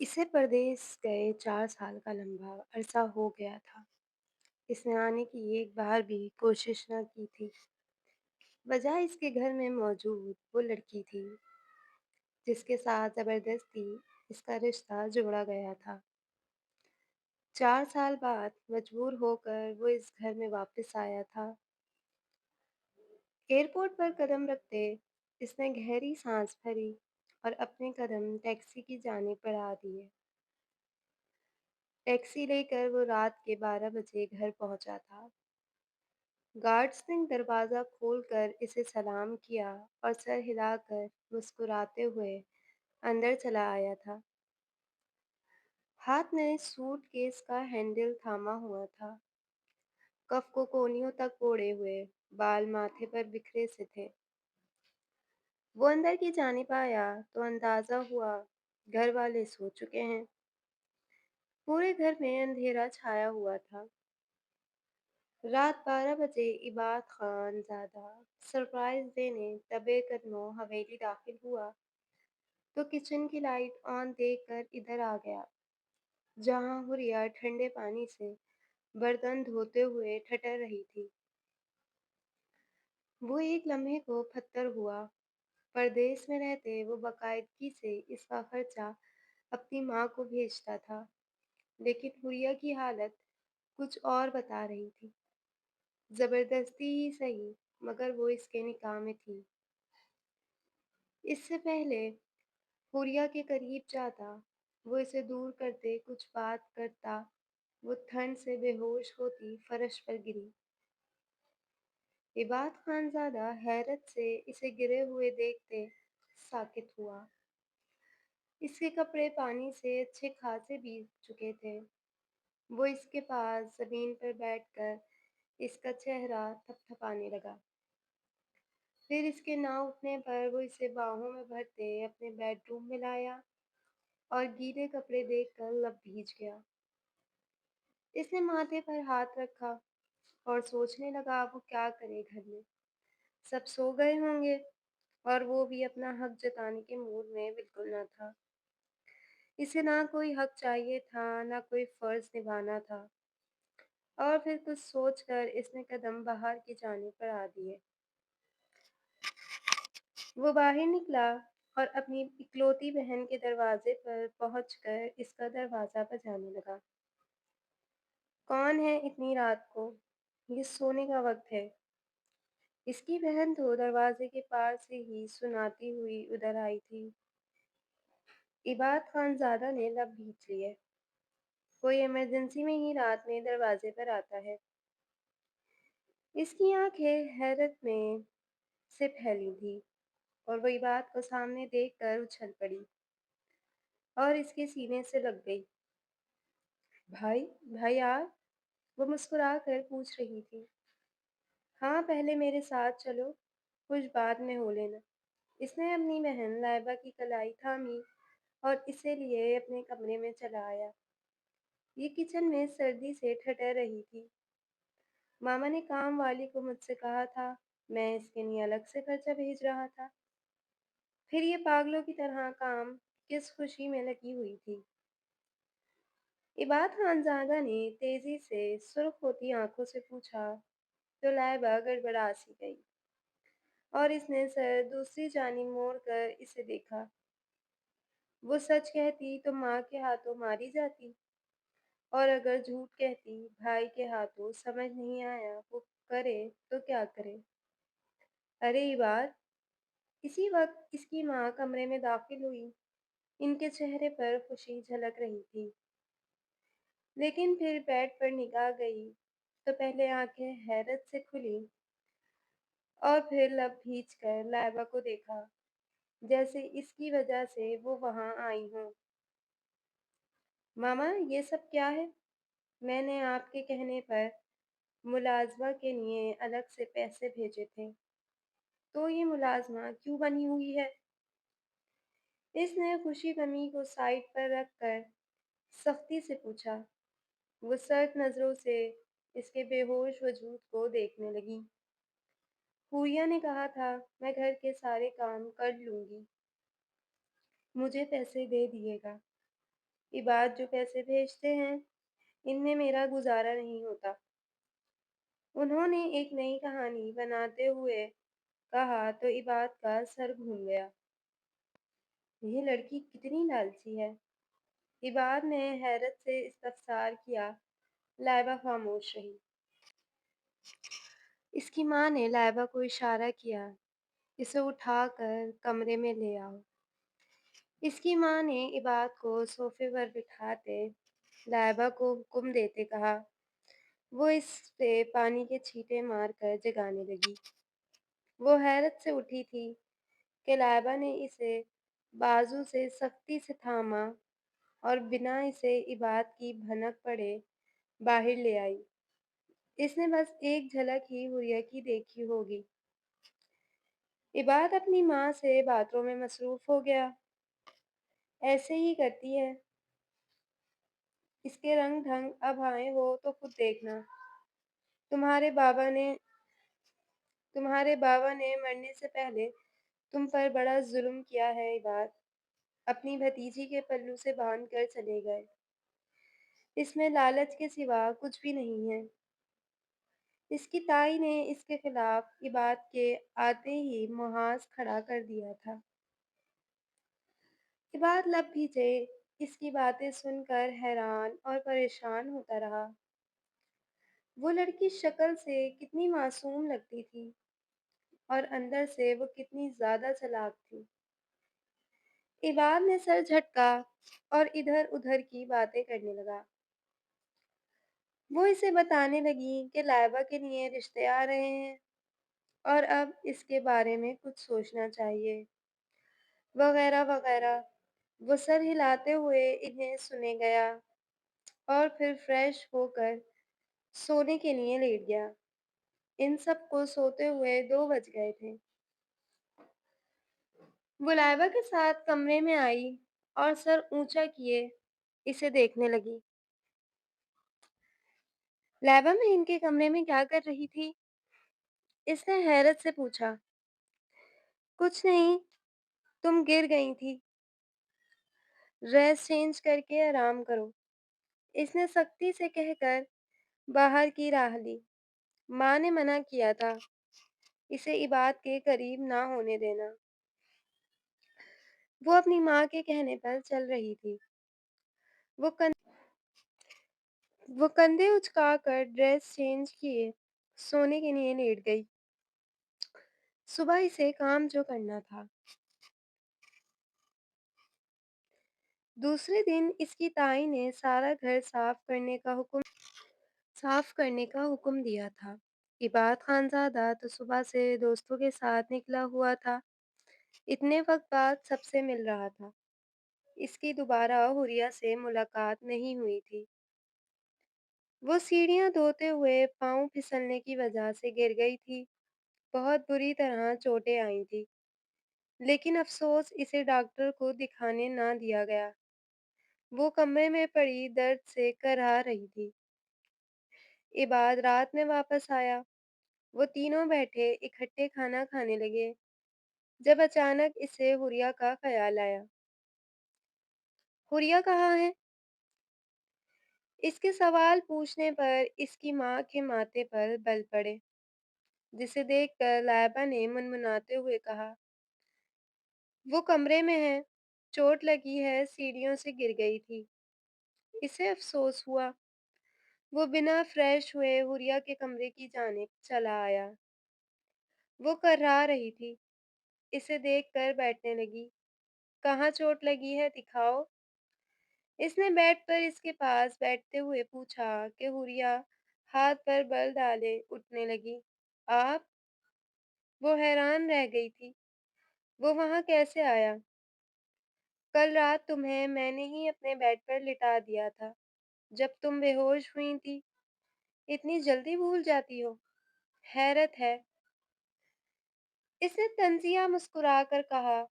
इसे परदेस गए 4 साल का लंबा अरसा हो गया था। इसने आने की एक बार भी कोशिश न की थी। वजह इसके घर में मौजूद वो लड़की थी, जिसके साथ ज़बरदस्ती इसका रिश्ता जोड़ा गया था। 4 साल बाद मजबूर होकर वो इस घर में वापस आया था। एयरपोर्ट पर कदम रखते इसने गहरी सांस भरी और अपने कदम टैक्सी की जानिब बढ़ा दिए। टैक्सी लेकर वो रात के 12 बजे घर पहुंचा था। गार्ड्स ने दरवाज़ा खोलकर इसे सलाम किया और सर हिलाकर मुस्कुराते हुए अंदर चला आया था। हाथ में सूटकेस का हैंडल थामा हुआ था। कफ को कोहनियों तक ओढ़े हुए, बाल माथे पर बिखरे से थे। वो अंदर की जानिब आया तो अंदाजा हुआ घर वाले सो चुके हैं। पूरे घर में अंधेरा छाया हुआ था। रात 12 बजे इबाद खानज़ादा सरप्राइज देने दबे कदमों हवेली दाखिल हुआ तो किचन की लाइट ऑन देखकर इधर आ गया, जहां हुरिया ठंडे पानी से बर्तन धोते हुए ठठर रही थी। वो एक लम्हे को पत्थर हुआ। परदेश में रहते वो बाकायदगी से इसका खर्चा अपनी माँ को भेजता था, लेकिन हुरिया की हालत कुछ और बता रही थी। जबरदस्ती ही सही, मगर वो इसके निकाह में थी। इससे पहले हुरिया के करीब जाता, वो इसे दूर करते कुछ बात करता, वो ठंड से बेहोश होती फर्श पर गिरी। इबाद खानज़ादा हैरत से इसे गिरे हुए देखते साकित हुआ। इसके कपड़े पानी से अच्छे खासे भीग चुके थे। वो इसके पास जमीन पर बैठकर इसका चेहरा थपथपाने लगा। फिर इसके ना उठने पर वो इसे बाहों में भरते अपने बेडरूम में लाया और गीले कपड़े देखकर लब भीज गया। इसने माथे पर हाथ रखा और सोचने लगा वो क्या करे घर में। सब सो गए होंगे और वो भी अपना हक जताने के मूड में बिल्कुल न था। इसे ना कोई हक चाहिए था, ना कोई फर्ज निभाना था। और फिर कुछ सोचकर इसने कदम बाहर की जानिब बढ़ा दिए। वो बाहर निकला और अपनी इकलौती बहन के दरवाजे पर पहुंचकर इसका दरवाजा बजाने लगा। कौन है इतनी रात को? ये सोने का वक्त है। इसकी बहन तो दरवाजे के पार से ही सुनाती हुई उधर आई थी। इबाद खानज़ादा ने लब भींच लिए। कोई इमरजेंसी में ही रात में दरवाजे पर आता है। इसकी आंखें हैरत में से फैली थी और वो इबाद को सामने देखकर उछल पड़ी और इसके सीने से लग गई। भाई, भाई आप? वो मुस्कुरा कर पूछ रही थी। हाँ, पहले मेरे साथ चलो, कुछ बाद में हो लेना। इसने अपनी बहन लाइबा की कलाई थामी और इसे लिए अपने कमरे में चला आया। ये किचन में सर्दी से ठठर रही थी। मामा ने काम वाली को मुझसे कहा था, मैं इसके लिए अलग से खर्चा भेज रहा था। फिर ये पागलों की तरह काम किस खुशी में लगी हुई थी। इबाद खानज़ादा ने तेजी से सुर्ख होती आंखों से पूछा तो लाइबा गड़बड़ा सी गई और इसने सर दूसरी जानिब मोड़ कर इसे देखा। वो सच कहती तो माँ के हाथों मारी जाती, और अगर झूठ कहती भाई के हाथों समझ नहीं आया वो करे तो क्या करे। अरे इबाद! इसी वक्त इसकी माँ कमरे में दाखिल हुई। इनके चेहरे पर खुशी झलक रही थी, लेकिन फिर बेड पर निगाह गई तो पहले आंखें हैरत से खुली और फिर लब भींच कर लाइबा को देखा, जैसे इसकी वजह से वो वहां आई हो। मामा, ये सब क्या है? मैंने आपके कहने पर मुलाजमा के लिए अलग से पैसे भेजे थे, तो ये मुलाजमा क्यों बनी हुई है? इसने खुशी गमी को साइड पर रखकर सख्ती से पूछा। वो सर्द नजरों से इसके बेहोश वजूद को देखने लगी। हुरिया ने कहा था, मैं घर के सारे काम कर लूंगी, मुझे पैसे दे दिएगा। इबाद जो पैसे भेजते हैं, इनमें मेरा गुजारा नहीं होता। उन्होंने एक नई कहानी बनाते हुए कहा तो इबाद का सर घूम गया। ये लड़की कितनी लालची है। इबाद ने हैरत से इस्तफसार किया। लाइबा खामोश रही। इसकी माँ ने लाइबा को इशारा किया, इसे उठाकर कमरे में ले आओ। इसकी माँ ने इबाद को सोफे पर बिठाते लाइबा को हुक्म देते कहा। वो इस पे पानी के छींटे मारकर जगाने लगी। वो हैरत से उठी थी कि लाइबा ने इसे बाजू से सख्ती से थामा और बिना इसे इबाद की भनक पड़े बाहर ले आई। इसने बस एक झलक ही हुर्रिया की देखी होगी। इबाद अपनी माँ से बातों में मसरूफ हो गया। ऐसे ही करती है। इसके रंग ढंग अब आए हो तो खुद देखना। तुम्हारे बाबा ने तुम्हारे बाबा ने मरने से पहले तुम पर बड़ा जुल्म किया है इबाद। अपनी भतीजी के पल्लू से बांध कर चले गए। इसमें लालच के सिवा कुछ भी नहीं है। इसकी ताई ने इसके खिलाफ इबाद के आते ही मुहाज खड़ा कर दिया था। इबाद लब भींचे इसकी बातें सुनकर हैरान और परेशान होता रहा। वो लड़की शक्ल से कितनी मासूम लगती थी और अंदर से वो कितनी ज्यादा चालाक थी। इबाद ने सर झटका और इधर उधर की बातें करने लगा। वो इसे बताने लगी कि लाइबा के लिए रिश्ते आ रहे हैं और अब इसके बारे में कुछ सोचना चाहिए, वगैरह वगैरह। वो सर हिलाते हुए इन्हें सुने गया और फिर फ्रेश होकर सोने के लिए लेट गया। इन सब को सोते हुए 2 बज गए थे। वो लाइबा के साथ कमरे में आई और सर ऊंचा किए इसे देखने लगी। लाइबा में इनके कमरे में क्या कर रही थी? इसने हैरत से पूछा। कुछ नहीं, तुम गिर गई थी। ड्रेस चेंज करके आराम करो। इसने सख्ती से कहकर बाहर की राह ली। माँ ने मना किया था इसे इबाद के करीब ना होने देना। वो अपनी माँ के कहने पर चल रही थी। वो कं वो कंधे उचकाकर ड्रेस चेंज किए सोने के लिए लेट गई। सुबह इसे काम जो करना था। दूसरे दिन इसकी ताई ने सारा घर साफ करने का हुक्म दिया था। इबाद खानज़ादा तो सुबह से दोस्तों के साथ निकला हुआ था। इतने वक्त बाद सबसे मिल रहा था। इसकी दोबारा हुरिया से मुलाकात नहीं हुई थी। वो सीढ़ियाँ धोते हुए पाँव फिसलने की वजह से गिर गई थी। बहुत बुरी तरह चोटें आई थी, लेकिन अफसोस इसे डॉक्टर को दिखाने ना दिया गया। वो कमरे में पड़ी दर्द से कराह रही थी। इबाद रात में वापस आया। वो तीनों बैठे इकट्ठे खाना खाने लगे जब अचानक इसे हुरिया का ख्याल आया। हुरिया कहाँ है? इसके सवाल पूछने पर इसकी माँ के माथे पर बल पड़े, जिसे देखकर लाइबा ने मुनमुनाते हुए कहा, वो कमरे में है। चोट लगी है, सीढ़ियों से गिर गई थी। इसे अफसोस हुआ। वो बिना फ्रेश हुए हुरिया के कमरे की जानिब चला आया। वो कर्रा रही थी। इसे देखकर बैठने लगी। कहाँ चोट लगी है, दिखाओ। इसने बेड पर इसके पास बैठते हुए पूछा कि हुरिया हाथ पर बल डाले उठने लगी। आप? वो हैरान रह गई थी। वो वहां कैसे आया? कल रात तुम्हें मैंने ही अपने बेड पर लिटा दिया था जब तुम बेहोश हुई थी। इतनी जल्दी भूल जाती हो। हैरत है। इसने तंजिया मुस्कुराकर कहा।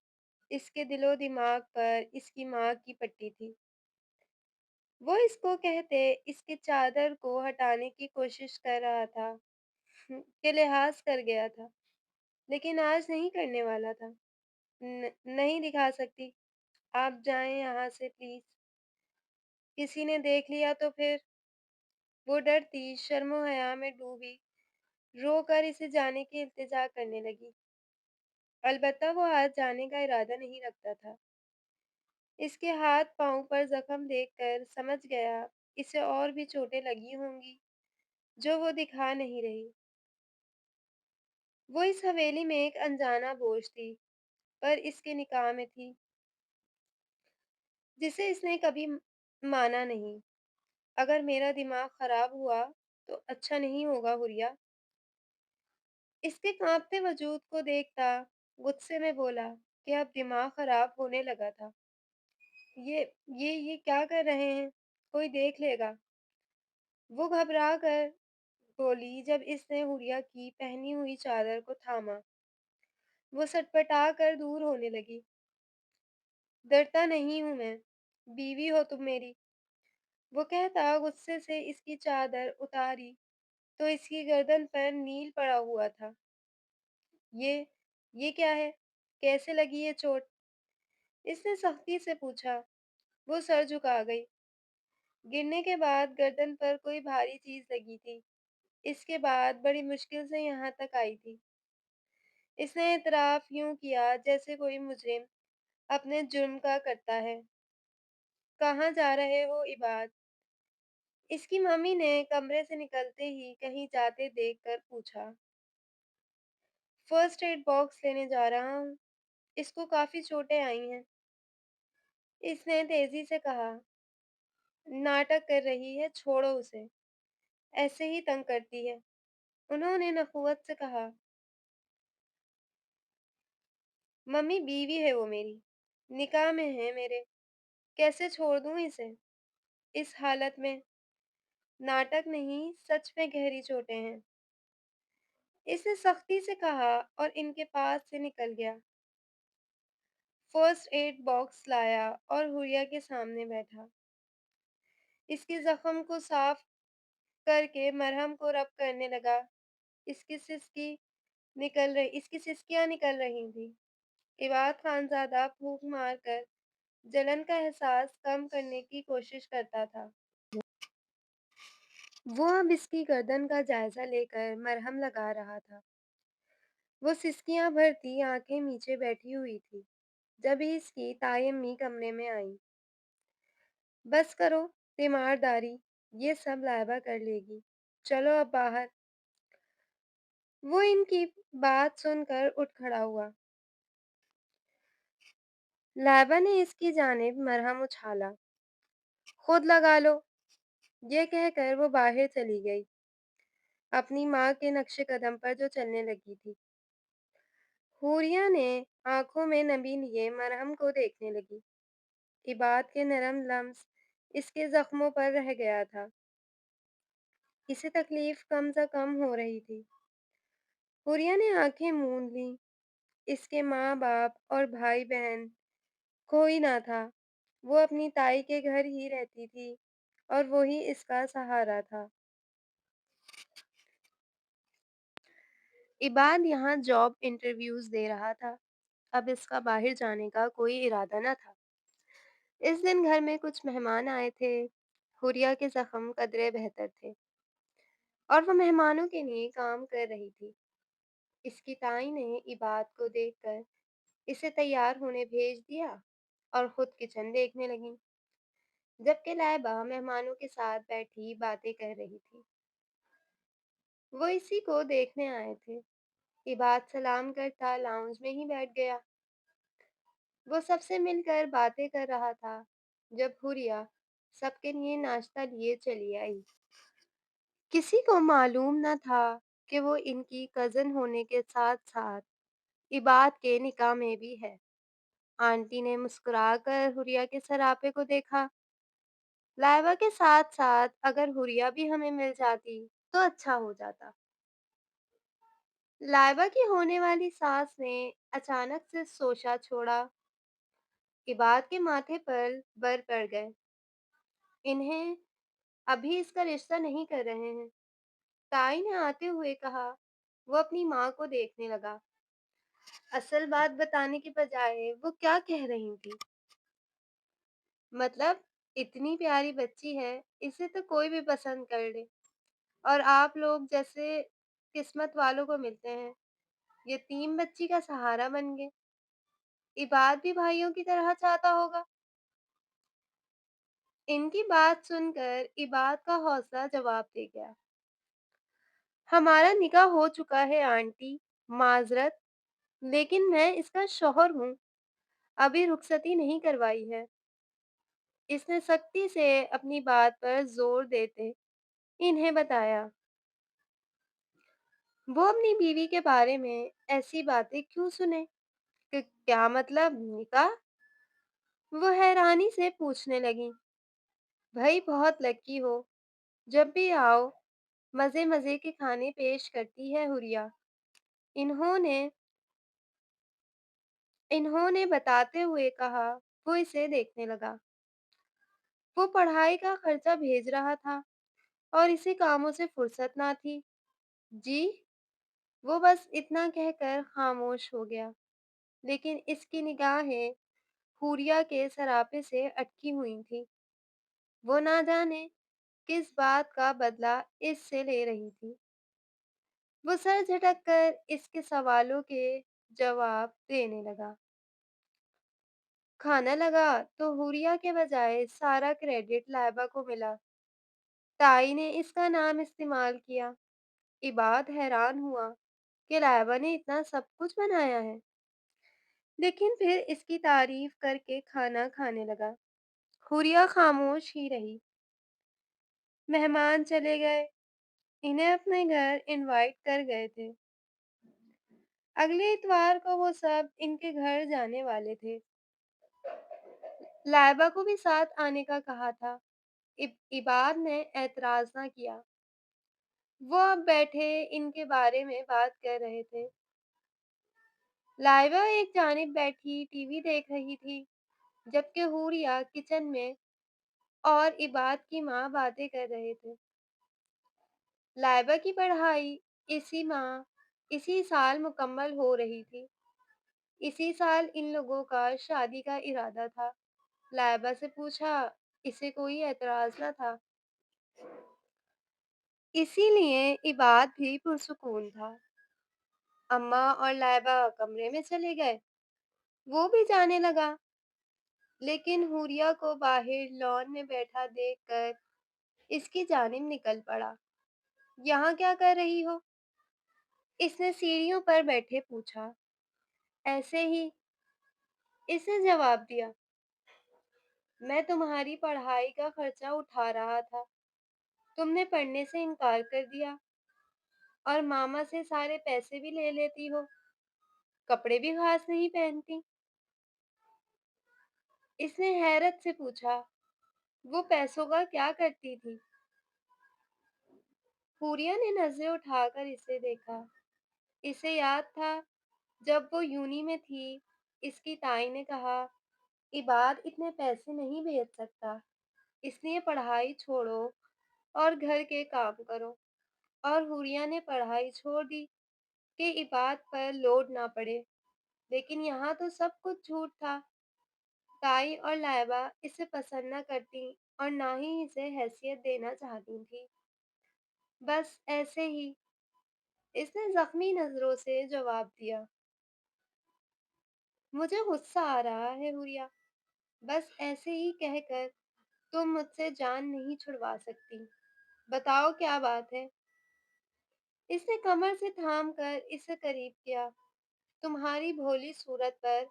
इसके दिलो दिमाग पर इसकी माँ की पट्टी थी। वो इसको कहते इसके चादर को हटाने की कोशिश कर रहा था कि लिहाज कर गया था, लेकिन आज नहीं करने वाला था। नहीं दिखा सकती। आप जाएं यहाँ से प्लीज। किसी ने देख लिया तो फिर? वो डरती शर्म و हया में डूबी रो कर इसे जाने की इल्तिजा करने लगी। अलबत्ता वो आज जाने का इरादा नहीं रखता था। इसके हाथ-पाँव पर ज़ख्म देखकर समझ गया इसे और भी चोटें लगी होंगी जो वो दिखा नहीं रही। वो इस हवेली में एक अनजाना बोझ थी, पर इसके निकाह में थी, जिसे इसने कभी माना नहीं। अगर मेरा दिमाग खराब हुआ तो अच्छा नहीं होगा हुरिया। इसके कांपते वजूद को देखता गुस्से में बोला कि अब दिमाग खराब होने लगा था। ये ये क्या कर रहे हैं? कोई देख लेगा। वो घबरा कर बोली जब इसने हुरिया की पहनी हुई चादर को थामा। वो सटपटा कर दूर होने लगी। डरता नहीं हूँ मैं, बीवी हो तुम मेरी। वो कहता गुस्से से इसकी चादर उतारी तो इसकी गर्दन पर नील पड़ा हुआ था। ये ये क्या है? कैसे लगी ये चोट? इसने सख्ती से पूछा। वो सर झुका गई। गिरने के बाद गर्दन पर कोई भारी चीज लगी थी। इसके बाद बड़ी मुश्किल से यहाँ तक आई थी। इसने इतराफ यूं किया जैसे कोई मुजरिम अपने जुर्म का करता है। कहाँ जा रहे हो इबाद? इसकी मम्मी ने कमरे से निकलते ही कहीं जाते देखकर पूछा। फर्स्ट एड बॉक्स लेने जा रहा हूँ। इसको काफी चोटें आई हैं। इसने तेजी से कहा। नाटक कर रही है, छोड़ो उसे। ऐसे ही तंग करती है। उन्होंने नखुवत से कहा। मम्मी बीवी है वो मेरी, निकाह में है मेरे। कैसे छोड़ दूं इसे इस हालत में? नाटक नहीं, सच में गहरी चोटें हैं। इसने सख्ती से कहा और इनके पास से निकल गया। फर्स्ट एड बॉक्स लाया और हुरिया के सामने बैठा। इसके जख्म को साफ करके मरहम को रब करने लगा। इसकी सिसकियां निकल रही थी। इबाद खानजादा फूंक मारकर जलन का एहसास कम करने की कोशिश करता था। वो अब इसकी गर्दन का जायजा लेकर मरहम लगा रहा था। वो सिसकियां भरती आंखें नीचे बैठी हुई थी। जब ही इसकी ताई अम्मी कमरे में आई। बस करो तीमारदारी, ये सब लाइबा कर लेगी। चलो अब बाहर। वो इनकी बात सुनकर उठ खड़ा हुआ। लाइबा ने इसकी जानिब मरहम उछाला। खुद लगा लो। ये कहकर वो बाहर चली गई, अपनी माँ के नक्शे कदम पर जो चलने लगी थी। हूरिया ने आंखों में नमी लिए मरहम को देखने लगी। इबाद के नरम लम्स इसके जख्मों पर रह गया था। इसे तकलीफ कम से कम हो रही थी। हुरिया ने आंखें मूंद लीं। इसके माँ बाप और भाई बहन कोई ना था। वो अपनी ताई के घर ही रहती थी और वही इसका सहारा था। इबाद यहाँ जॉब इंटरव्यूज दे रहा था। अब इसका बाहर जाने का कोई इरादा न था। इस दिन घर में कुछ मेहमान आए थे। हुरिया के जख्म कदरे बेहतर थे और वो मेहमानों के लिए काम कर रही थी। इसकी ताई ने इबाद को देखकर इसे तैयार होने भेज दिया और खुद किचन देखने लगी, जबकि लाइबा मेहमानों के साथ बैठी बातें कर रही थी। वो इसी को देखने आए थे। इबाद सलाम करता लाउंज में ही बैठ गया। वो सबसे मिलकर बातें कर रहा था जब हुरिया सबके लिए नाश्ता लिए चली आई। किसी को मालूम न था कि वो इनकी कज़न होने के साथ साथ इबाद के निकाह में भी है। आंटी ने मुस्कुराकर हुरिया के सरापे को देखा। लाइबा के साथ साथ अगर हुरिया भी हमें मिल जाती तो अच्छा हो जाता। लाइबा की होने वाली सास ने अचानक से सोचा छोड़ा। इबाद के माथे पर बर पड़ गए। इन्हें अभी इसका रिश्ता नहीं कर रहे हैं, ताई ने आते हुए कहा। वो अपनी माँ को देखने लगा। असल बात बताने के बजाय वो क्या कह रही थी? मतलब इतनी प्यारी बच्ची है, इसे तो कोई भी पसंद कर ले और आप लोग जैसे किस्मत वालों को मिलते हैं। यतीम बच्ची का सहारा बन गए। इबाद भी भाइयों की तरह चाहता होगा। इनकी बात सुनकर इबाद का हौसला जवाब दे गया। हमारा निकाह हो चुका है आंटी, माजरत, लेकिन मैं इसका शौहर हूँ, अभी रुखसती नहीं करवाई है। इसने सख्ती से अपनी बात पर जोर देते इन्हें बताया। वो अपनी बीवी के बारे में ऐसी बातें क्यों सुने? कि क्या मतलब निकाह? वो हैरानी से पूछने लगी। भाई बहुत लकी हो, जब भी आओ मजे मजे के खाने पेश करती है हुरिया। इन्होंने इन्होंने बताते हुए कहा। वो इसे देखने लगा। वो पढ़ाई का खर्चा भेज रहा था और इसे कामों से फुर्सत ना थी। जी। वो बस इतना कहकर खामोश हो गया, लेकिन इसकी निगाहें हुरिया के सरापे से अटकी हुई थी। वो ना जाने किस बात का बदला इससे ले रही थी। वो सर झटक कर इसके सवालों के जवाब देने लगा। खाना लगा तो हुरिया के बजाय सारा क्रेडिट लाइबा को मिला। ताई ने इसका नाम इस्तेमाल किया। इबाद हैरान हुआ कि लाइबा ने इतना सब कुछ बनाया है, लेकिन फिर इसकी तारीफ करके खाना खाने लगा। हुरिया खामोश ही रही। मेहमान चले गए। इन्हें अपने घर इनवाइट कर गए थे। अगले इतवार को वो सब इनके घर जाने वाले थे। लाइबा को भी साथ आने का कहा था। इबाद ने ऐतराज ना किया। वो अब बैठे इनके बारे में बात कर रहे थे। लाइबा एक जानिब बैठी टीवी देख रही थी, जबकि हूरिया किचन में और इबाद की माँ बातें कर रहे थे। लाइबा की पढ़ाई इसी साल मुकम्मल हो रही थी। इसी साल इन लोगों का शादी का इरादा था। लाइबा से पूछा, इसे कोई एतराज न था। इसीलिए इबाद भी पुरसुकून था। अम्मा और लाइबा कमरे में चले गए। वो भी जाने लगा, लेकिन हुरिया को बाहर लॉन में बैठा देखकर इसकी जानिब निकल पड़ा। यहाँ क्या कर रही हो? इसने सीढ़ियों पर बैठे पूछा। ऐसे ही, इसने जवाब दिया। मैं तुम्हारी पढ़ाई का खर्चा उठा रहा था। तुमने पढ़ने से इनकार कर दिया और मामा से सारे पैसे भी ले लेती हो। कपड़े भी खास नहीं पहनती। इसने हैरत से पूछा। वो पैसों का क्या करती थी? हुरिया ने नजरें उठाकर इसे देखा। इसे याद था, जब वो यूनी में थी, इसकी ताई ने कहा, इबाद इतने पैसे नहीं भेज सकता, इसलिए पढ़ाई छोड़ो और घर के काम करो। और हुरिया ने पढ़ाई छोड़ दी कि इबाद पर लोड ना पड़े। लेकिन यहाँ तो सब कुछ झूठ था। ताई और लाइबा इसे पसंद न करती और ना ही इसे हैसियत देना चाहती थी। बस ऐसे ही, इसने जख्मी नजरों से जवाब दिया। मुझे गुस्सा आ रहा है हुरिया। बस ऐसे ही कहकर तुम मुझसे जान नहीं छुड़वा सकती। बताओ क्या बात है? इसने कमर से थाम कर इसे करीब किया। तुम्हारी भोली सूरत पर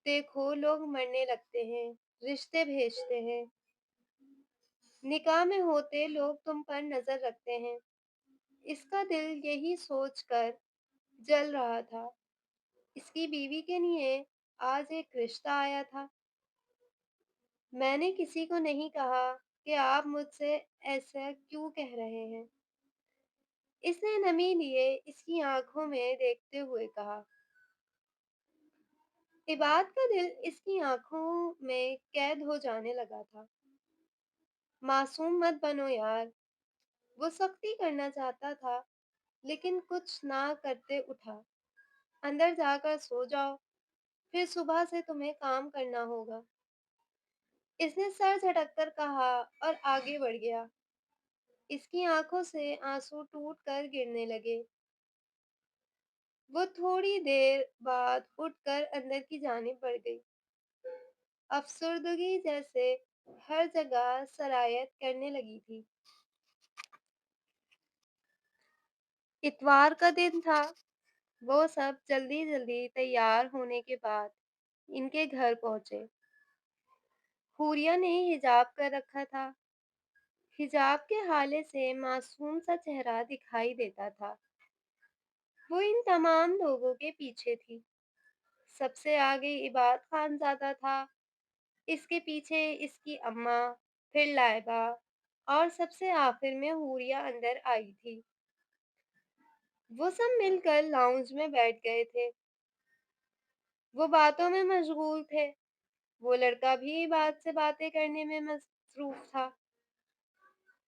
देखो, लोग मरने लगते हैं, रिश्ते भेजते हैं, निकाह में होते लोग तुम पर नजर रखते हैं। इसका दिल यही सोचकर जल रहा था। इसकी बीवी के लिए आज एक रिश्ता आया था। मैंने किसी को नहीं कहा कि आप मुझसे ऐसा क्यों कह रहे हैं। इसने नमी लिए इसकी आंखों में देखते हुए कहा। इबाद का दिल इसकी आंखों में कैद हो जाने लगा था। मासूम मत बनो यार। वो सख्ती करना चाहता था, लेकिन कुछ ना करते उठा। अंदर जाकर सो जाओ, फिर सुबह से तुम्हें काम करना होगा। اس نے سر جھٹک کر کہا اور آگے بڑھ گیا۔ اس کی آنکھوں سے آنسو ٹوٹ کر گرنے لگے۔ وہ تھوڑی دیر بعد اٹھ کر اندر کی جانب بڑھ گئی۔ افسردگی جیسے ہر جگہ سرایت کرنے لگی تھی۔ اتوار کا دن تھا۔ وہ سب جلدی جلدی تیار ہونے کے بعد ان کے گھر پہنچے۔ حوریہ نے حجاب کر رکھا تھا۔ حجاب کے حالے سے معصوم سا چہرہ دکھائی دیتا تھا۔ وہ ان تمام لوگوں کے پیچھے تھی۔ سب سے آگے عباد خان زادہ تھا، اس کے پیچھے اس کی اماں، پھر لائبہ، اور سب سے آخر میں حوریہ اندر آئی تھی۔ وہ سب مل کر لاؤنج میں بیٹھ گئے تھے۔ وہ باتوں میں مشغول تھے۔ وہ لڑکا بھی عباد سے باتیں کرنے میں مصروف تھا۔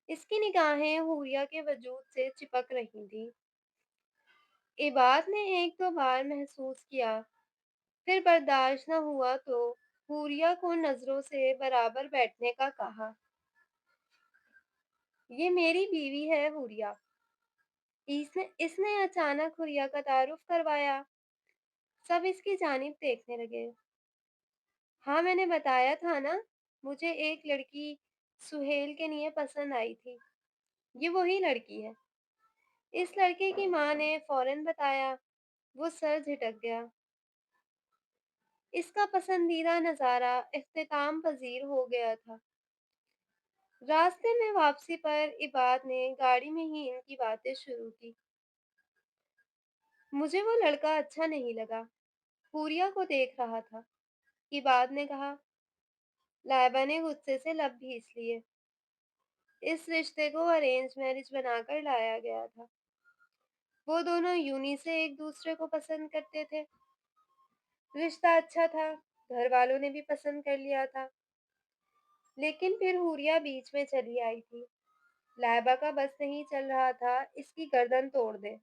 اس کی نگاہیں حوریہ کے وجود سے چپک رہی تھیں۔ عباد نے ایک دو بار محسوس کیا، پھر برداشت نہ ہوا تو حوریہ کو نظروں سے برابر بیٹھنے کا کہا۔ یہ میری بیوی ہے حوریہ۔ اس نے اچانک حوریہ کا تعارف کروایا۔ سب اس کی جانب دیکھنے لگے۔ ہاں میں نے بتایا تھا نا، مجھے ایک لڑکی سہیل کے لیے پسند آئی تھی۔ یہ وہی لڑکی ہے۔ اس لڑکے کی ماں نے فوراً بتایا۔ وہ سر جھٹک گیا۔ اس کا پسندیدہ نظارہ اختتام پذیر ہو گیا تھا۔ راستے میں واپسی پر عباد نے گاڑی میں ہی ان کی باتیں شروع کی۔ مجھے وہ لڑکا اچھا نہیں لگا۔ حوریہ کو دیکھ رہا تھا۔ عباد نے کہا۔ لائبہ نے غصے سے لب گھیس لیے۔ اس رشتے کو ارینج میرج بنا کر لایا گیا تھا۔ وہ دونوں یونی سے ایک دوسرے کو پسند کرتے تھے۔ رشتہ اچھا تھا، گھر والوں نے بھی پسند کر لیا تھا۔ لیکن پھر حوریہ بیچ میں چلی آئی تھی۔ لائبہ کا بس نہیں چل رہا تھا اس کی گردن توڑ دے۔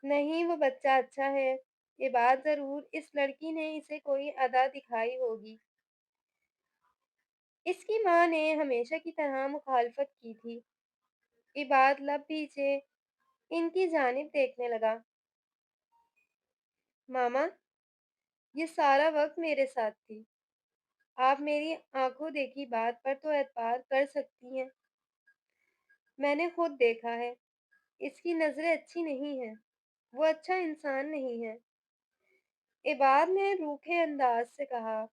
نہیں وہ بچہ اچھا ہے۔ یہ بات ضرور اس لڑکی نے اسے کوئی ادا دکھائی ہوگی۔ اس کی ماں نے ہمیشہ کی طرح مخالفت کی تھی۔ عباد لب پیچھے ان کی جانب دیکھنے لگا۔ ماما، یہ سارا وقت میرے ساتھ تھی۔ آپ میری آنکھوں دیکھی بات پر تو اعتبار کر سکتی ہیں۔ میں نے خود دیکھا ہے، اس کی نظریں اچھی نہیں ہیں، وہ اچھا انسان نہیں ہے۔ عباد نے روکھے انداز سے کہا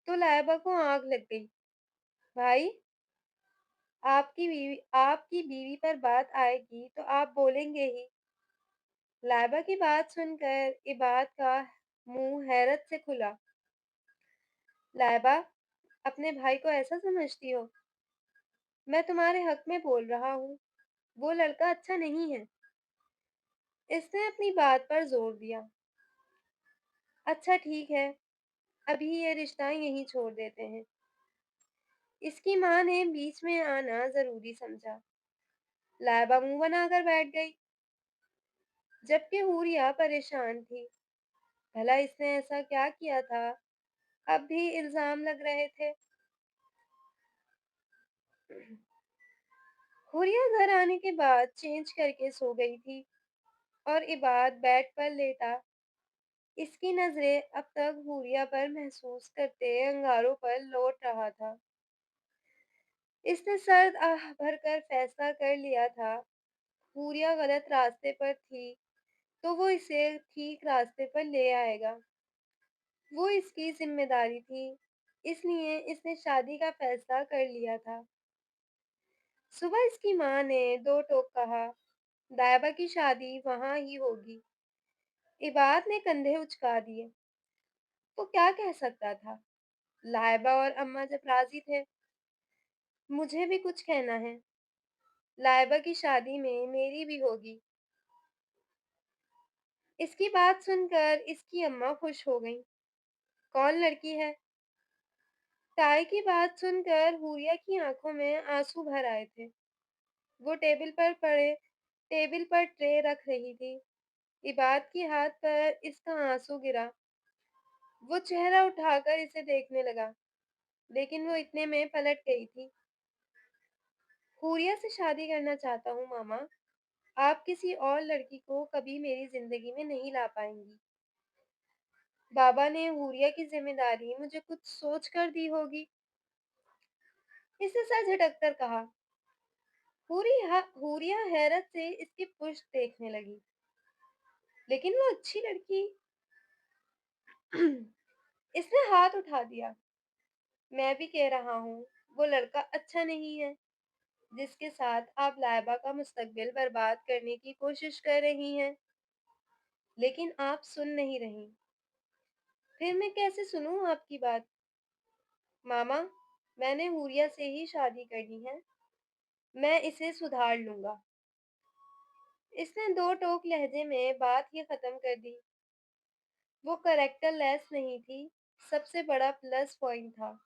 تو لائبہ کو آگ لگ گئی۔ بھائی، آپ کی بیوی پر بات آئے گی تو آپ بولیں گے ہی۔ لائبہ کی بات سن کر عباد کا منہ حیرت سے کھلا۔ لائبہ، اپنے بھائی کو ایسا سمجھتی ہو؟ میں تمہارے حق میں بول رہا ہوں، وہ لڑکا اچھا نہیں ہے۔ اس نے اپنی بات پر زور دیا۔ اچھا ٹھیک ہے، ابھی یہ رشتہ یہیں چھوڑ دیتے ہیں۔ اس کی ماں نے بیچ میں آنا ضروری سمجھا۔ لائبہ منہ بنا کر بیٹھ گئی، جبکہ حوریہ پریشان تھی۔ بھلا اس نے ایسا کیا کیا تھا؟ اب بھی الزام لگ رہے تھے۔ حوریہ گھر آنے کے بعد چینج کر کے سو گئی تھی اور عباد بیڈ پر لیٹا اس کی نظریں اب تک حوریہ پر محسوس کرتے انگاروں پر لوٹ رہا تھا۔ اس نے سرد آہ بھر کر فیصلہ کر لیا تھا، حوریہ غلط راستے پر تھی تو وہ اسے ٹھیک راستے پر لے آئے گا۔ وہ اس کی ذمہ داری تھی، اس لیے اس نے شادی کا فیصلہ کر لیا تھا۔ صبح اس کی ماں نے دو ٹوک کہا، لائبہ کی شادی وہاں ہی ہوگی۔ عباد نے کندھے اچکا دیے۔ وہ کیا کہہ سکتا تھا؟ لائبہ اور اماں جب راضی تھے، مجھے بھی کچھ کہنا ہے۔ لائبہ کی شادی میں میری بھی ہوگی۔ اس کی بات سن کر اس کی اماں خوش ہو گئیں۔ کون لڑکی ہے؟ تائی کی بات سن کر حوریہ کی آنکھوں میں آنسو بھر آئے تھے۔ وہ ٹیبل پر ٹرے رکھ رہی تھی۔ عباد کی ہاتھ پر اس کا آنسو گرا۔ وہ چہرہ اٹھا کر اسے دیکھنے لگا۔ लेकिन वो इतने में पलट गई थी। "हुरिया से शादी करना चाहता हूँ मामा। आप किसी और लड़की को कभी मेरी ज़िंदगी में नहीं ला पाएँगी। बाबा ने हुरिया की ज़िम्मेदारी मुझे कुछ सोच कर दी होगी।" इसने सर झटक कर कहा। हुरिया हैरत से इसकी पुश्त देखने लगी। "लेकिन वो अच्छी लड़की" इसने हाथ उठा दिया। "मैं भी कह रहा हूँ, वो लड़का अच्छा नहीं है, जिसके साथ आप लाइबा का मुस्तकबिल बर्बाद करने की कोशिश कर रही हैं। लेकिन आप सुन नहीं रहीं। फिर मैं कैसे सुनूं आपकी बात? मामा, मैंने हुरिया से ही शादी करनी है। मैं इसे सुधार लूंगा।" इसने दो टोक लहजे में बात ही खत्म कर दी। वो कैरेक्टर लेस नहीं थी, सबसे बड़ा प्लस पॉइंट था।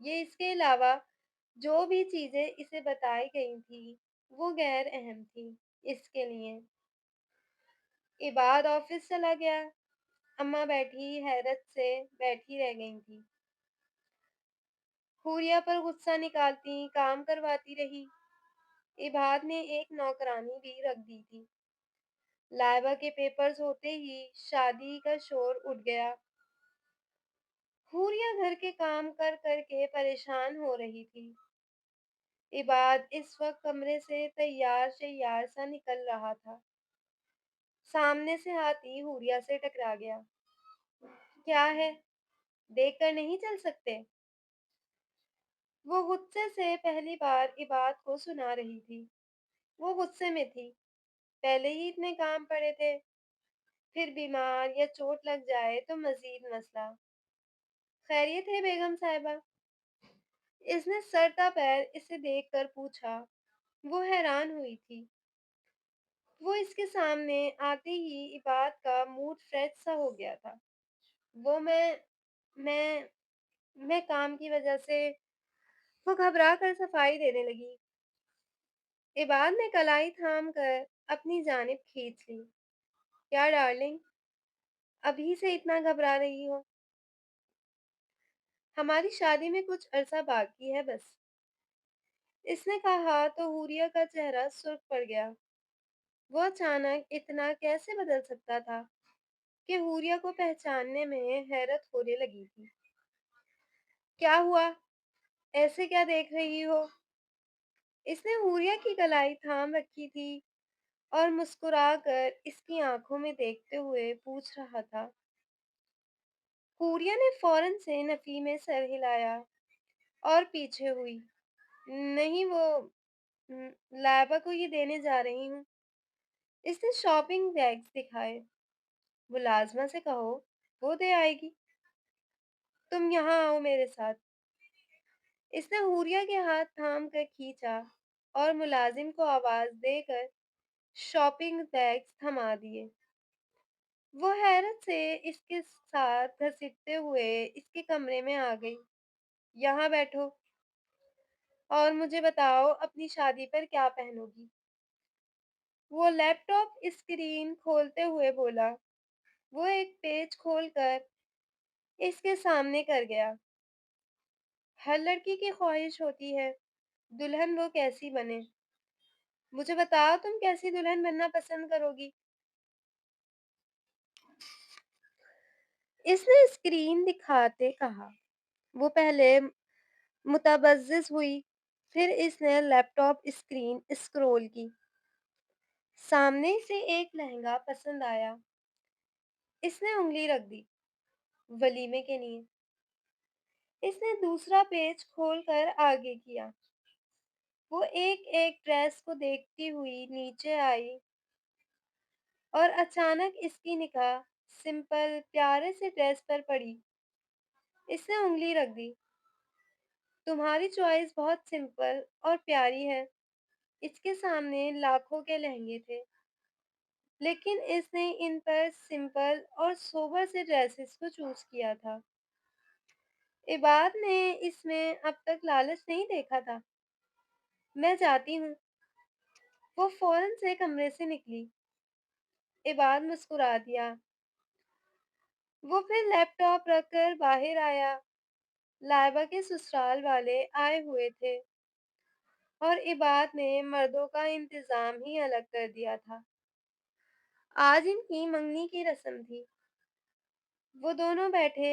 ये इसके अलावा जो भी चीजें इसे बताई गई थी, वो गैर अहम थी इसके लिए। इबाद ऑफिस चला गया। अम्मा बैठी हैरत से बैठी रह गई थी। हुरिया पर गुस्सा निकालती, काम करवाती रही। इबाद ने एक नौकरानी भी रख दी थी। लाइबा के पेपर्स होते ही शादी का शोर उठ गया। हुरिया घर के काम कर कर के परेशान हो रही थी। इबाद इस वक्त कमरे से तैयार शैयार सा निकल रहा था। सामने से हाथी हुरिया से टकरा गया। "क्या है, देख कर नहीं चल सकते?" वो गुस्से से पहली बार इबाद को सुना रही थी। वो गुस्से में थी। पहले ही इतने काम पड़े थे, फिर बीमार या चोट लग जाए तो मजीद मसला। "खैरियत है बेगम साहिबा?" इसने सरता पैर इसे देखकर पूछा। वो हैरान हुई थी। वो इसके सामने आते ही इबाद का मूड फ्रेश सा हो गया था। वो मैं मैं काम की वजह से वो घबरा कर सफाई देने लगी। इबाद ने कलाई थाम कर अपनी जानिब खींच ली। "क्या डार्लिंग, अभी से इतना घबरा रही हो? हमारी शादी में कुछ अरसा बाकी है बस।" इसने कहा तो हुरिया का चेहरा सुर्ख पड़ गया। वो अचानक इतना कैसे बदल सकता था कि हुरिया को पहचानने में हैरत होने लगी थी। "क्या हुआ? ऐसे क्या देख रही हो?" इसने हुरिया की कलाई थाम रखी थी और मुस्कुराकर इसकी आंखों में देखते हुए पूछ रहा था। हुरिया ने फौरन से नफी में सर हिलाया और पीछे हुई। "नहीं, वो लाइबा को ये देने जा रही हूँ।" इसने शॉपिंग बैग्स दिखाए। "मुलाजमा से कहो, वो दे आएगी। तुम यहाँ आओ मेरे साथ।" इसने हुरिया के हाथ थाम कर खींचा और मुलाजिम को आवाज देकर शॉपिंग बैग्स थमा दिए। वो हैरत से इसके साथ घसीटते हुए इसके कमरे में आ गई। "यहाँ बैठो और मुझे बताओ अपनी शादी पर क्या पहनोगी?" वो लैपटॉप स्क्रीन खोलते हुए बोला। वो एक पेज खोलकर इसके सामने कर गया। "हर लड़की की ख्वाहिश होती है दुल्हन वो कैसी बने। मुझे बताओ तुम कैसी दुल्हन बनना पसंद करोगी?" इसने स्क्रीन दिखाते कहा। वो पहले मुतबज्जिज हुई, फिर इसने लैपटॉप स्क्रीन स्क्रॉल की। सामने से एक लहंगा पसंद आया। इसने उंगली रख दी। "वलीमे के लिए।" इसने दूसरा पेज खोलकर आगे किया। वो एक एक ड्रेस को देखती हुई नीचे आई और अचानक इसकी निगाह सिंपल प्यारे से ड्रेस पर पड़ी। इसने उंगली रख दी। "तुम्हारी चॉइस बहुत सिंपल और प्यारी है।" इसके सामने लाखों के लहंगे थे, लेकिन इसने इन पर सिंपल और सोबर से ड्रेसेस को चूज किया था। इबाद ने इसमें अब तक लालच नहीं देखा था। "मैं जाती हूँ।" वो फौरन से कमरे से निकली। इबाद मुस्कुरा दिया। वो फिर लैपटॉप रखकर बाहर आया لائبہ کے سسرال والے آئے ہوئے تھے اور عباد نے مردوں کا انتظام ہی الگ کر دیا تھا۔ آج ان کی منگنی کی رسم تھی۔ وہ دونوں بیٹھے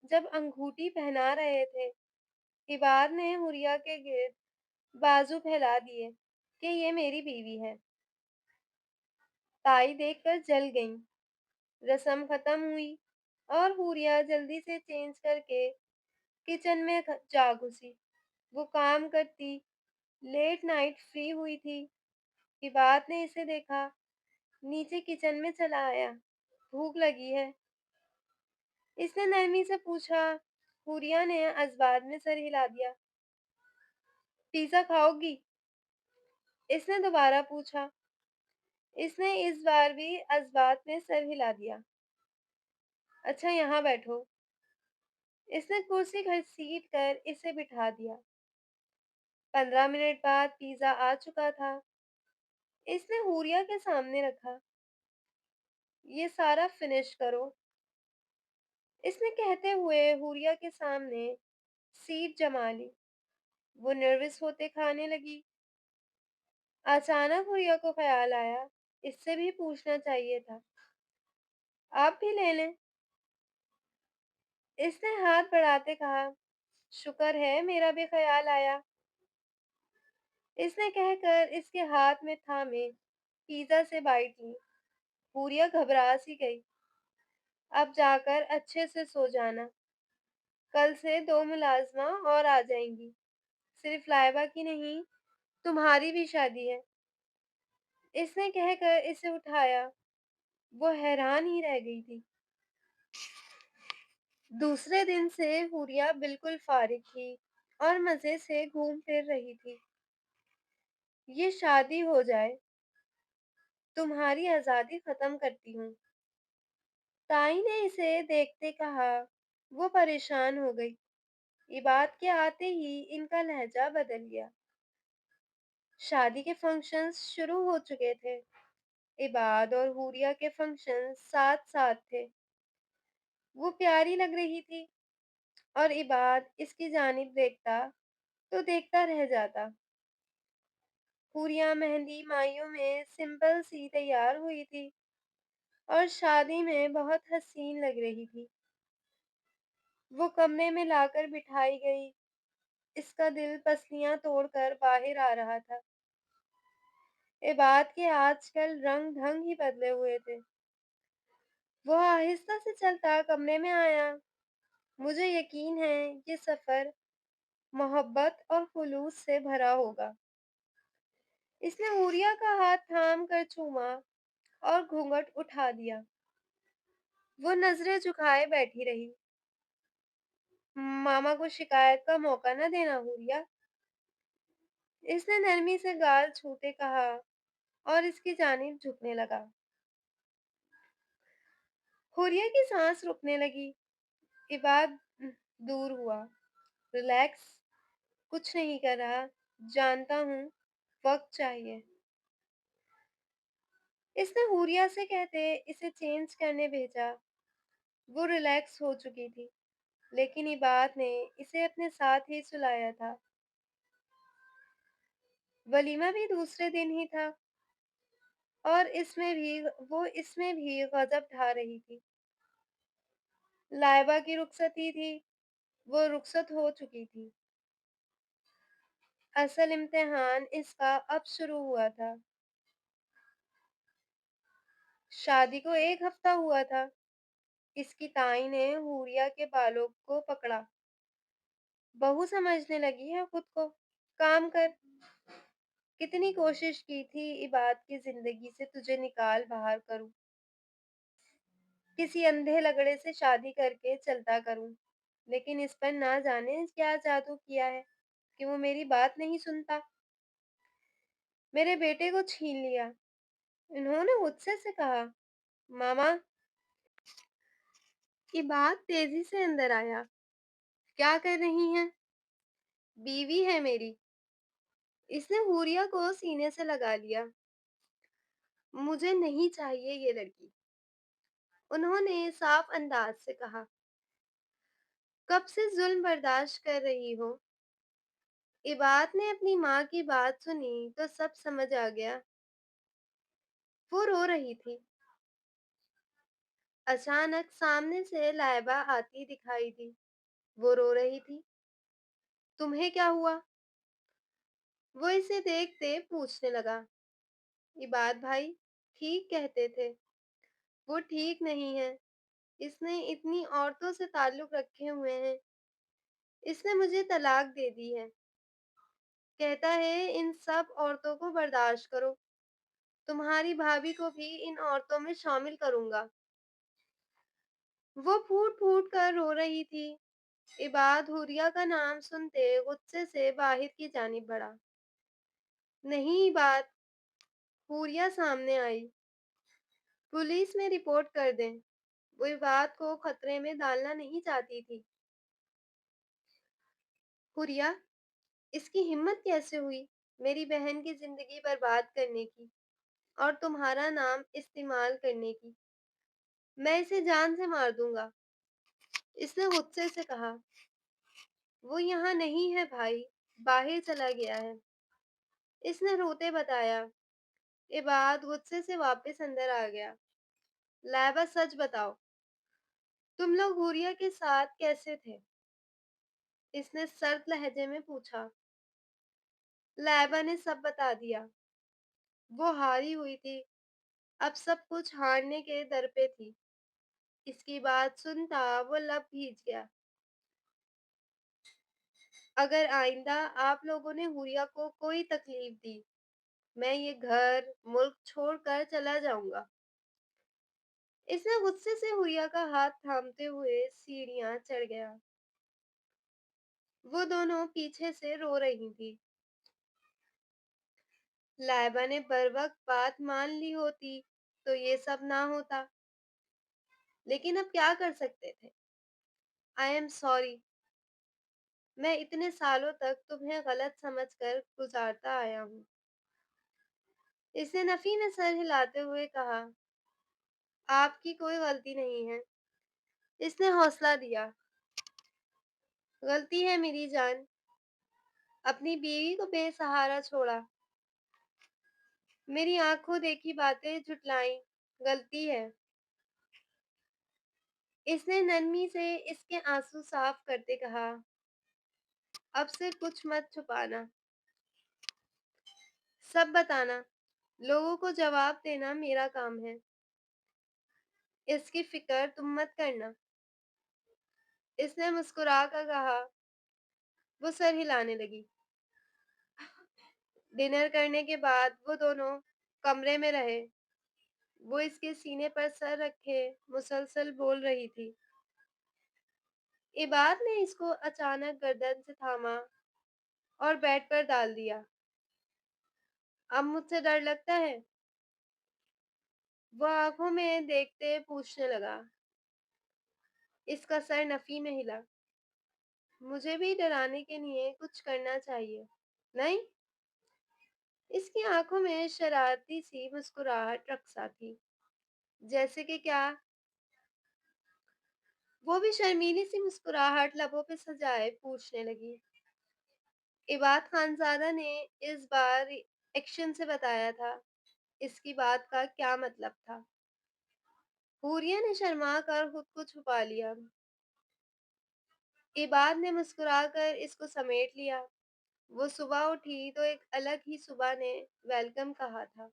جب انگوٹھی پہنا رہے تھے، عباد نے حریہ کے گرد بازو پھیلا دیے کہ یہ میری بیوی ہے۔ تائی دیکھ کر جل گئیں۔ رسم ختم ہوئی اور حوریہ جلدی سے چینج کر کے کچن میں جا گھسی۔ وہ کام کرتی لیٹ نائٹ فری ہوئی تھی۔ عباد نے اسے دیکھا، نیچے کچن میں چلا آیا۔ بھوک لگی ہے؟ اس نے نرمی سے پوچھا۔ حوریہ نے ازبات میں سر ہلا دیا۔ پیزا کھاؤ گی؟ اس نے دوبارہ پوچھا۔ اس نے اس بار بھی ازبات میں سر ہلا دیا۔ اچھا یہاں بیٹھو۔ اس نے کرسی گھسیٹ کر اسے بٹھا دیا۔ 15 منٹ بعد پیزا آ چکا تھا۔ اس نے حوریہ کے سامنے رکھا۔ یہ سارا فنش کرو۔ اس نے کہتے ہوئے حوریہ کے سامنے سیٹ جما لی۔ وہ نروس ہوتے کھانے لگی۔ اچانک حوریہ کو خیال آیا، اس سے بھی پوچھنا چاہیے تھا۔ آپ بھی لے لیں۔ اس نے ہاتھ بڑھاتے کہا، شکر ہے میرا بھی خیال آیا۔ اس نے کہہ کر اس کے ہاتھ میں تھامے پیزا سے بائٹ لی۔ حوریہ گھبرا سی گئی۔ اب جا کر اچھے سے سو جانا۔ کل سے 2 ملازمہ اور آ جائیں گی۔ صرف لائبہ کی نہیں، تمہاری بھی شادی ہے۔ اس نے کہہ کر اسے اٹھایا۔ وہ حیران ہی رہ گئی تھی۔ دوسرے دن سے حوریہ بالکل فارغ تھی اور مزے سے گھوم پھر رہی تھی۔ یہ شادی ہو جائے، تمہاری آزادی ختم کرتی ہوں۔ تائی نے اسے دیکھتے کہا۔ وہ پریشان ہو گئی۔ عباد کے آتے ہی ان کا لہجہ بدل گیا۔ شادی کے فنکشنز شروع ہو چکے تھے۔ عباد اور حوریہ کے فنکشنز ساتھ ساتھ تھے۔ وہ پیاری لگ رہی تھی اور عباد اس کی جانب دیکھتا تو دیکھتا رہ جاتا۔ حوریہ مہندی مائیوں میں سمپل سی تیار ہوئی تھی اور شادی میں بہت حسین لگ رہی تھی۔ وہ کمرے میں لا کر بٹھائی گئی۔ اس کا دل پسلیاں توڑ کر باہر آ رہا تھا۔ عباد کے آج کل رنگ ڈھنگ ہی بدلے ہوئے تھے۔ وہ آہستہ سے چلتا کمرے میں آیا۔ مجھے یقین ہے یہ سفر محبت اور خلوص سے بھرا ہوگا۔ اس نے حوریہ کا ہاتھ تھام کر چوما اور گھونگھٹ اٹھا دیا۔ وہ نظریں جھکائے بیٹھی رہی۔ ماما کو شکایت کا موقع نہ دینا حوریہ۔ اس نے نرمی سے گال چھوتے کہا اور اس کی جانب جھکنے لگا۔ حوریہ کی سانس رکنے لگی۔ عباد دور ہوا۔ ریلیکس، کچھ نہیں کر رہا، جانتا ہوں، وقت چاہیے۔ اس نے حوریہ سے کہتے اسے چینج کرنے بھیجا۔ وہ ریلیکس ہو چکی تھی، لیکن عباد نے اسے اپنے ساتھ ہی سلایا تھا۔ ولیمہ بھی دوسرے دن ہی تھا اور اس میں بھی غضب ڈھا رہی تھی۔ لائبہ کی رخصتی تھی، وہ رخصت ہو چکی تھی۔ اصل امتحان اس کا اب شروع ہوا تھا۔ شادی کو 1 ہفتہ ہوا تھا۔ اس کی تائی نے حوریہ کے بالوں کو پکڑا۔ بہو سمجھنے لگی ہے خود کو، کام کر۔ کتنی کوشش کی تھی عباد کی زندگی سے تجھے نکال باہر کروں، کسی اندھے لگڑے سے شادی کر کے چلتا کروں، لیکن اس پر نہ جانے کیا جادو کیا ہے کہ وہ میری بات نہیں سنتا۔ میرے بیٹے کو چھین لیا۔ انہوں نے غصے سے کہا۔ ماما۔ عباد تیزی سے اندر آیا۔ کیا کر رہی ہیں؟ بیوی ہے میری۔ اس نے حوریہ کو سینے سے لگا لیا۔ مجھے نہیں چاہیے یہ لڑکی، انہوں نے صاف انداز سے کہا۔ कब से ज़ुल्म बर्दाश्त कर रही हो? इबाद ने अपनी माँ की बात सुनी तो सब समझ आ गया। वो रो रही थी। अचानक सामने से लाइबा आती दिखाई दी। वो रो रही थी। तुम्हें क्या हुआ? वो इसे देखते पूछने लगा। इबाद भाई ठीक कहते थे। वो ठीक नहीं है। इसने इतनी औरतों से ताल्लुक रखे हुए हैं। इसने मुझे तलाक दे दी है। कहता है इन सब औरतों को बर्दाश्त करो। तुम्हारी भाभी को भी इन औरतों में शामिल करूंगा। वो फूट फूट कर रो रही थी। इबाद हुरिया का नाम सुनते गुस्से से बाहिर की जानिब बढ़ा। नहीं इबाद, हुरिया सामने आई। पुलिस में रिपोर्ट कर दें। वो इबाद को खतरे में डालना नहीं चाहती थी। हुरिया, इसकी हिम्मत कैसे हुई मेरी बहन की जिंदगी बर्बाद करने की और तुम्हारा नाम इस्तेमाल करने की? मैं इसे जान से मार दूंगा। इसने गुस्से से कहा। वो यहाँ नहीं है भाई, बाहर चला गया है। इसने रोते बताया। इबाद गुस्से से वापस अंदर आ गया। लाइबा सच बताओ, तुम लोग हुरिया के साथ कैसे थे? इसने सर्द लहजे में पूछा। लाइबा ने सब बता दिया। वो हारी हुई थी, अब सब कुछ हारने के दर पे थी। इसकी बात सुनता वो लब भीज गया। अगर आइंदा आप लोगों ने हुरिया को कोई तकलीफ दी, मैं ये घर मुल्क छोड़कर चला जाऊंगा। इसने गुस्से से हुरिया का हाथ थामते हुए सीढ़ियां चढ़ गया। वो दोनों पीछे से रो रही थी। लाइबा ने बर वक्त बात मान ली होती तो ये सब ना होता, लेकिन अब क्या कर सकते थे। I am sorry. मैं इतने सालों तक तुम्हें गलत समझकर गुजारता आया हूँ। इसने नफी में सर हिलाते हुए कहा। आपकी कोई गलती नहीं है। इसने हौसला दिया। गलती है मेरी जान, अपनी बीवी को बेसहारा छोड़ा, मेरी आंखों देखी बातें झुटलाई। गलती है। इसने नरमी से इसके आंसू साफ करते कहा। अब से कुछ मत छुपाना, सब बताना। लोगों को जवाब देना मेरा काम है। इसकी फिक्र तुम मत करना। इसने मुस्कुरा कर कहा। वो सर हिलाने लगी। डिनर करने के बाद वो दोनों कमरे में रहे। वो इसके सीने पर सर रखे मुसलसल बोल रही थी। इबाद ने इसको अचानक गर्दन से थामा और बेड पर डाल दिया। अब मुझसे डर लगता है? वो आंखों में देखते पूछने लगा। इसका सर नफी में हिला। मुझे भी डराने के लिए कुछ करना चाहिए। नहीं। इसकी आंखों में शरारती सी मुस्कुराहट रक्सा थी। जैसे कि क्या? वो भी शर्मीली सी मुस्कुराहट लबों पे सजाए पूछने लगी। इबाद खानजादा ने इस बार एक्शन से बताया था इसकी बात का क्या मतलब था। हुरिया ने शर्मा कर खुद को छुपा लिया। इबाद ने मुस्कुराकर इसको समेट लिया। वो सुबह उठी तो एक अलग ही सुबह ने वेलकम कहा था।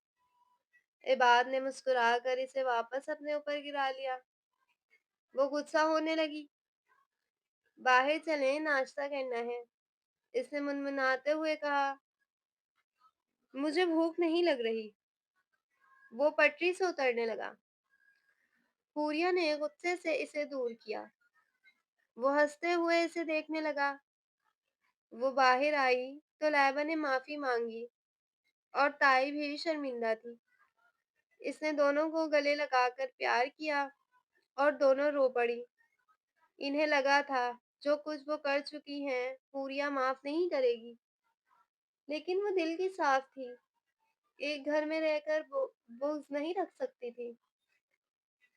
इबाद ने मुस्कुराकर इसे वापस अपने ऊपर गिरा लिया। वो गुस्सा होने लगी। बाहर चलें, नाश्ता करना है। इसने मुनमुनाते हुए कहा। मुझे भूख नहीं लग रही। वो पटरी से उतरने लगा। पूरिया ने गुस्से से इसे दूर किया। वो हंसते हुए इसे देखने लगा। वो बाहर आई तो लाइबा ने माफी मांगी और ताई भी शर्मिंदा थी। इसने दोनों को गले लगाकर प्यार किया और दोनों रो पड़ी। इन्हें लगा था जो कुछ वो कर चुकी हैं पूरिया माफ नहीं करेगी, लेकिन वो दिल की साफ थी। एक घर में रहकर वो बुग़्ज़ नहीं रख सकती थी।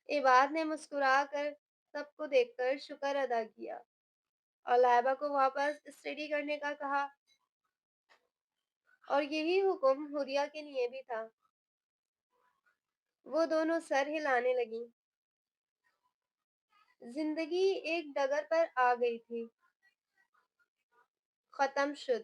इबाद ने मुस्कुरा कर सबको देखकर शुक्र अदा किया। اور لائبہ کو واپس اسٹڈی کرنے کا کہا، اور یہی حکم حریہ کے لیے بھی تھا۔ وہ دونوں سر ہلانے لگیں۔ زندگی ایک ڈگر پر آ گئی تھی، ختم شد۔